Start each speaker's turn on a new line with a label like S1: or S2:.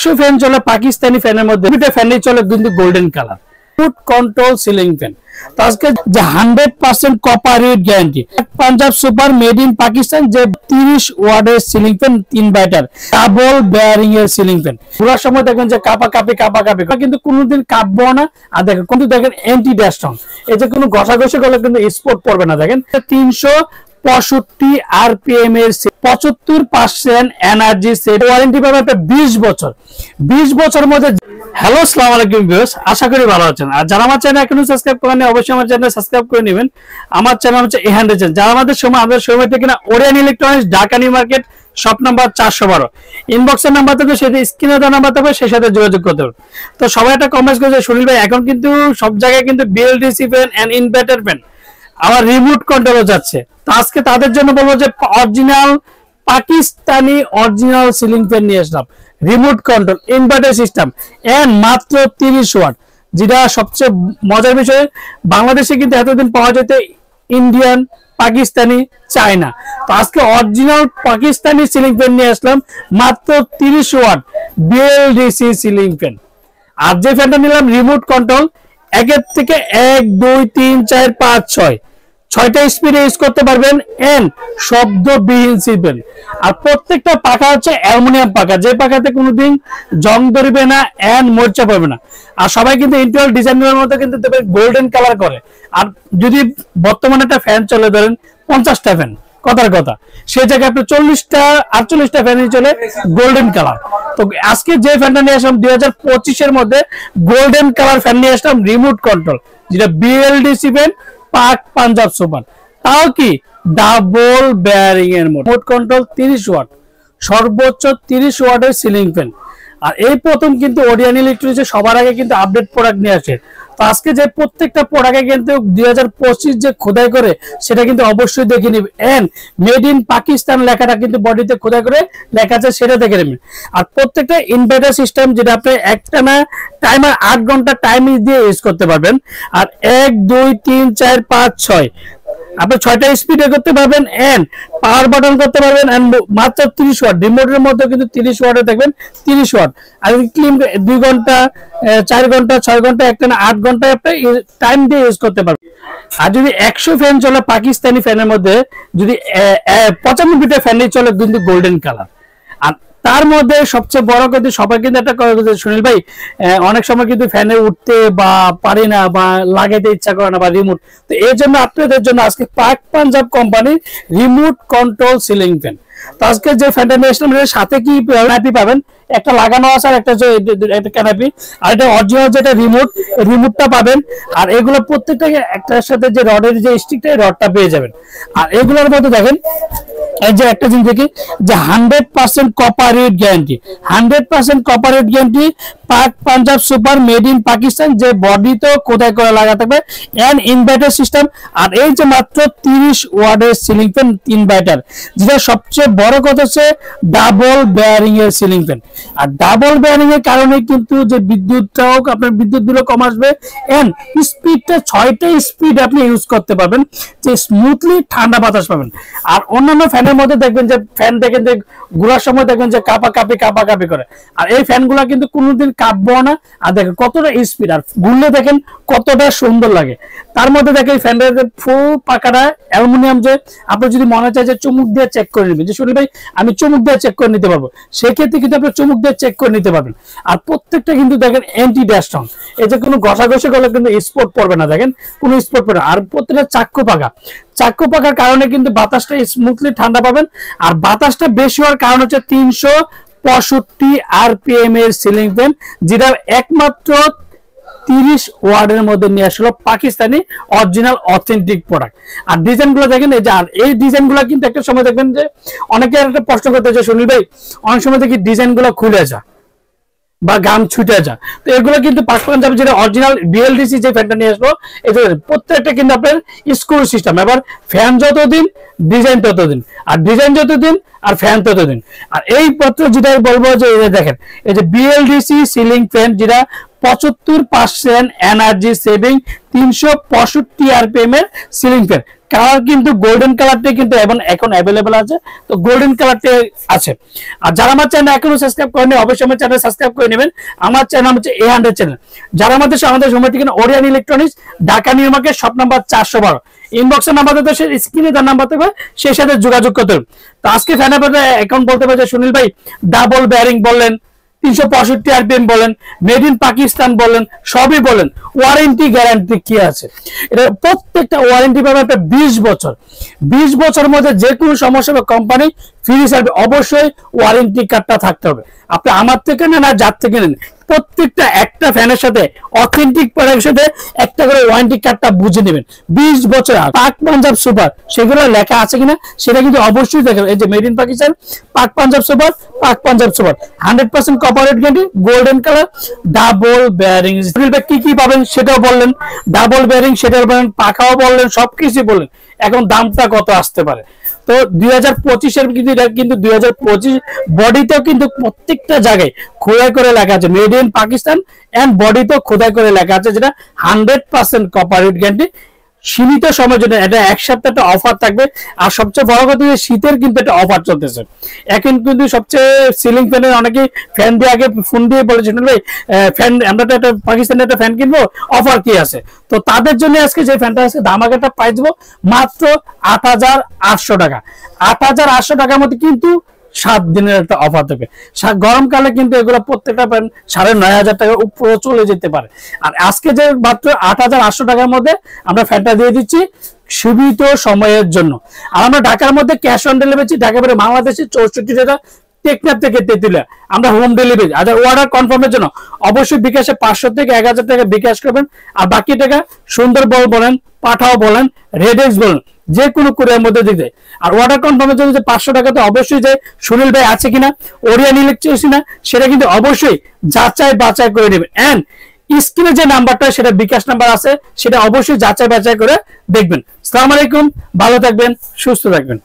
S1: 100 fan চলে পাকিস্তানি ফ্যানের মধ্যে দুটো ফ্যানই চলে কিন্তু golden colour foot control ceiling fan. তো আজকে যে 100% copper rate guarantee Punjab super made in Pakistan যে 30 ওয়াটের সিলিং ফ্যান 3 বাইটার ডাবল বেয়ারিং এর সিলিং ফ্যান। পুরো সময় দেখবেন যে কাপা কাপি কিন্তু কোনোদিন কাঁপবো না। আর দেখেন কিন্তু দেখেন অ্যান্টি ডাস্টন, এই যে কোনো ঘষাঘষি করলে কিন্তু স্পট পড়বে না। দেখেন 365 আরপিএম এর 75% এনার্জি সেভ, ওয়ারেন্টি পাবে 20 বছর। 20 বছরের মধ্যে। হ্যালো আসসালামু আলাইকুম ভিউয়ার্স, আশা করি ভালো আছেন। আর যারা আমার চ্যানেল এখনো সাবস্ক্রাইব করেননি অবশ্যই আমার চ্যানেল সাবস্ক্রাইব করে নেবেন। আমার চ্যানেল হচ্ছে এহান্ডে চ্যানেল। যারা আমাদের সময় থেকে না Orion electronics Dhaka new market shop number 412 ইনবক্সের নাম্বার থাকবে, সেটা স্ক্রিনে দেওয়া নাম্বার থাকবে, সেই সাথে যোগাযোগ করতে হবে। তো সবাই একটা কমেন্টস করেছে সুনীল ভাই এখন কিন্তু সব জায়গায় কিন্তু BLDC fan and inverter fan আবার রিমোট কন্ট্রোলও যাচ্ছে। তো আজকে তাদের জন্য বলবো যে original Pakistani original ceiling fan নিয়ে আসলাম, remote control inverter system and মাত্র 30 ওয়াট। যেটা সবচেয়ে মজার বিষয়, বাংলাদেশে কিন্তু এতদিন পাওয়া যেত ইন্ডিয়ান, পাকিস্তানি, চায়না। তো আজকে অরিজিনাল পাকিস্তানি সিলিং ফ্যান নিয়ে আসলাম মাত্র 30 ওয়াট বিএলডিসি সিলিং ফ্যান। আর যে ফ্যানটা নিলাম রিমোট কন্ট্রোল, 1 থেকে 1 2 3 4 5 6 6টা স্পিডে ইউজ করতে পারবেন এন্ড শব্দবিহীন সিলবেন। আর প্রত্যেকটা পাখা হচ্ছে অ্যালুমিনিয়াম পাখা, যে পাখাতে কোনোদিন জং ধরবে না এন্ড মরচা পাবে না। আর সবাই কিন্তু ইন্টেরিয়র ডিজাইনের মধ্যে কিন্তু গোল্ডেন কালার করে। আর যদি বর্তমানে একটা ফ্যান চলে ধরেন 50টা ফ্যান, কথার কথা, সেই জায়গায় আপনি 40টা 48টা ফ্যানই চলে গোল্ডেন কালার। তো আজকে যে ফ্যানটা নিয়ে আসলাম 2025 এর মধ্যে গোল্ডেন কালার ফ্যান নিয়ে আসলাম রিমোট কন্ট্রোল, যেটা বিএলডিসি ফ্যান পাক পাঞ্জাব সুপার, তাও কি ডাবল বেয়ারিং এর রিমোট কন্ট্রোল 30 ওয়াট, সর্বোচ্চ 30 ওয়াটের সিলিং ফ্যান। আর এই প্রথম কিন্তু ওরিয়ন ইলেকট্রনিক্স সবার আগে কিন্তু আপডেট প্রোডাক্ট নিয়ে আসে। তো আজকে যে প্রত্যেকটা প্রোডাক্টে কিন্তু 2025 যে খোদাই করে সেটা কিন্তু অবশ্যই দেখে নিবে এন্ড মেড ইন পাকিস্তান লেখাটা কিন্তু বডিতে খোদাই করে লেখা আছে, সেটা দেখে নেবেন। আর প্রত্যেকটা ইনভার্টার সিস্টেম যেটা আপনি একটানা টাইমার 8 ঘন্টা টাইমিং দিয়ে ইউজ করতে পারবেন। আর 1 2 3 4 5 6 আপনি 6টা স্পিডে করতে পারবেন এন্ড পাওয়ার বাটন করতে পারবেন এন্ড মাত্র 30 ওয়াট। রিমোটের মধ্যে কিন্তু 30 ওয়াটে দেখবেন 30 ওয়াট। আর ক্লিন 2 ঘন্টা 4 ঘন্টা 6 ঘন্টা একটানা 8 ঘন্টা আপনি টাইম দিয়ে ইউজ করতে পারবেন। আর যদি 100 ফ্যান চলে পাকিস্তানি ফ্যানের মধ্যে যদি 95টা ফ্যানই চলে কিন্তু গোল্ডেন কালার। আর তার মধ্যে সবচেয়ে বড় কথা, সবাই কিন্তু একটা কথা সুনীল ভাই অনেক সময় কিন্তু ফ্যানে উঠতে বা পারি না বা লাগাইতে ইচ্ছা করে না বা রিমোট, তো এই জন্য আপনাদের জন্য আজকে পাক পাঞ্জাব কোম্পানির রিমোট কন্ট্রোল সিলিং ফ্যান। তো আজকে যে ফ্যানটা নিয়ে আসলাম এর সাথে কি ক্যানাপি পাবেন, একটা লাগানো আছে আর একটা ক্যানাপি, আর এটা অরিজিনাল যেটা রিমোটটা পাবেন। আর এগুলো প্রত্যেকটা একটার সাথে যে রডের যে স্টিকটা রডটা পেয়ে যাবেন। আর এগুলোর মধ্যে দেখেন এই যে একটা জিনিস দেখি যে 100% copper rate guarantee, 100% copper rate guarantee Pak Punjab super made in Pakistan, যে বডিতে খোদাই করে লাগা থাকবে এন্ড ইনভার্টার সিস্টেম। আর এই যে মাত্র 30 ওয়াটের সিলিং ফ্যান 3 বাইটার, যেটা সবচেয়ে বড় কথা হচ্ছে ডাবল বেয়ারিং এর সিলিং ফ্যান। আর ডাবল বেয়ারিং এর কারণে কিন্তু যে বিদ্যুৎটাও আপনার বিদ্যুৎ বিল কম আসবে এন্ড স্পিডটা 6টা স্পিড আপনি ইউজ করতে পারবেন, যে স্মুথলি ঠান্ডা বাতাস পাবেন। আর অন্যান্য ফ্যানের মধ্যে দেখবেন যে ফ্যান দেখেন যে ঘোরার সময় দেখবেন যে কাপা কাপি করে। আর এই ফ্যানগুলা কিন্তু কোনোদিন কাঁপবো না। আর দেখেন কতটা স্পিড, আর ঘুরলে দেখেন কতটা সুন্দর লাগে। তার মধ্যে দেখেন ফ্যানের ফুল পাকাটা অ্যালুমিনিয়াম, যে আপনি যদি মনে চায় যে চুমুক দিয়ে চেক করে নেবেন যে সুনীল ভাই আমি চুমুক দিয়ে চেক করে নিতে পারবো, সেক্ষেত্রে কিন্তু আপনি চুমুক দিয়ে চেক করে নিতে পারবেন। আর প্রত্যেকটা কিন্তু দেখেন অ্যান্টি ডাস্টন, এই যে কোনো ঘষাঘষি করলে কিন্তু স্পট পড়বে না, দেখেন কোনো স্পট পড়বে না। আর প্রত্যেকটা চাক্কু পাকার কারণে কিন্তু বাতাসটা স্মুথলি ঠান্ডা পাবেন। আর বাতাসটা বেশি হওয়ার কারণ হচ্ছে 365 আরপিএম এর সিলিং ফ্যান, যেটা একমাত্র 30 ওয়াটের মধ্যে নিয়ে আসলো পাকিস্তানি অরিজিনাল অথেন্টিক প্রোডাক্ট। আর ডিজাইন গুলো দেখেন এই যে, আর এই ডিজাইন গুলো কিন্তু একটা সময় দেখবেন যে অনেকে একটা প্রশ্ন করতে যে সুনীল ভাই অনেক সময় দেখি ডিজাইন গুলো খুলে যায় বা গান ছুটে যায়। তো এগুলো কিন্তু পাক পাঞ্জাব যেটা অরিজিনাল বিএলডিসি যে ফ্যানটা নিয়ে আসলো, প্রত্যেকটা কিন্তু আপনার স্ক্রু সিস্টেম। এবার ফ্যান যতদিন ডিজাইন ততদিন, আর ডিজাইন যতদিন আর ফ্যান ততদিন। আর এই পত্র যেটা বলবো যে দেখেন এই যে বিএলডিসি সিলিং ফ্যান, যেটা 75% এনার্জি সেভিং 365 আরপিএম এর সিলিং ফ্যান, কালার কিন্তু গোল্ডেন কালারটাই কিন্তু এখন অ্যাভেলেবল আছে, তো গোল্ডেন কালারটাই আছে। আর যারা আমার চ্যানেল এখনো সাবস্ক্রাইব করেনি অবশ্যই আমার চ্যানেল সাবস্ক্রাইব করে নেবেন। আমার চ্যানেল হচ্ছে A100 চ্যানেল। যারা আমাদের সময় ঠিকানা Orion electronics, Dhaka new market, shop number 412, ইনবক্সের নাম্বার দিতে স্ক্রিনে তার নাম্বার দেবে, সেই সাথে যোগাযোগ করতে হবে। তো আজকে ফ্যানের ব্যাপারে এখন বলতে পারে সুনীল ভাই ডাবল ব্যারিং বললেন, 365 আরপিএম বলেন, মেড ইন পাকিস্তান বলেন, সবই বলেন, ওয়ারেন্টি গ্যারান্টি কি আছে? এটা প্রত্যেকটা ওয়ারেন্টি পাবে একটা 20 বছর। 20 বছরের মধ্যে যে কোনো সমস্যা বা কোম্পানি ফ্রি সার্ভিস, অবশ্যই ওয়ারেন্টি কার্ডটা থাকতে হবে। আপনি আমার থেকে নেন আর যার থেকে নেন, প্রত্যেকটা একটা ফ্যানের সাথে অথেন্টিক প্রোডাক্টের সাথে একটা করে ওয়ারেন্টি কার্ডটা বুঝে নেবেন। 20 বছর পাক পাঞ্জাব সুপার সেগুলো লেখা আছে কিনা সেটা কিন্তু অবশ্যই দেখেন। এই যে মেড ইন পাকিস্তান, পাক পাঞ্জাব সুপার, পাক Punjab super 100% cooperate guarantee, golden colour, double bearing. কি কি পাবেন সেটাও বললেন, ডাবল ব্যারিং সেটাও বললেন, পাকাও বললেন, সবকিছু বললেন। এখন দামটা কত আসতে পারে? তো 2025-এর কিন্তু 2025 বডিতেও কিন্তু প্রত্যেকটা জায়গায় খোদাই করে লেখা আছে মেড ইন পাকিস্তান, এন্ড বডিতেও খোদাই করে লেখা আছে যেটা 100% কপারেট গ্যারান্টি। সীমিত সময়ের জন্য এটা এক সপ্তাহ একটা অফার থাকবে। আর সবচেয়ে বড় কথা, শীতের কিন্তু একটা অফার চলতেছে এখন। কিন্তু সবচেয়ে সিলিং ফ্যানের অনেকে ফ্যান দিয়ে আগে ফোন দিয়ে বলেছেন ভাই ফ্যান আমরা তো একটা পাকিস্তানের একটা ফ্যান কিনবো, অফার কি আছে? তো তাদের জন্য আজকে যে ফ্যানটা আছে ধামাকাটা প্রাইস দেবো মাত্র 8,800 টাকা। 8,800 টাকার মধ্যে কিন্তু 7 দিনের একটা অফার দেবে। গরমকালে কিন্তু এগুলো প্রত্যেকটা প্যান্ট 9,500 টাকার উপরে চলে যেতে পারে। আর আজকে যে মাত্র 8,800 টাকার মধ্যে আমরা ফ্যানটা দিয়ে দিচ্ছি সীমিত সময়ের জন্য। আর আমরা ঢাকার মধ্যে ক্যাশ অন ডেলিভারি, ঢাকা বাইরে বাংলাদেশে 64 টাকা, টেকনাফ থেকে তেতুলিয়া আমরা হোম ডেলিভারি। আর অর্ডার কনফার্মের জন্য অবশ্যই বিকাশে 500 থেকে 1,000 টাকা বিকাশ করবেন। আর বাকি টাকা সুন্দরবন বলেন, পাঠাও বলেন, রেডেক্স বলেন, যে কোনো কুরিয়ার মধ্যে দিতে। আর অর্ডার কনফার্মের জন্য যে 500 টাকাতে অবশ্যই যে সুনীল ভাই আছে কিনা, ওরিয়ন ইলেকট্রিক্স না, সেটা কিন্তু অবশ্যই যাচাই বাছাই করে নেবেন। এন্ড স্ক্রিনে যে নাম্বারটা সেটা বিকাশ নাম্বার আছে, সেটা অবশ্যই যাচাই বাছাই করে দেখবেন। আসসালামু আলাইকুম, ভালো থাকবেন, সুস্থ থাকবেন।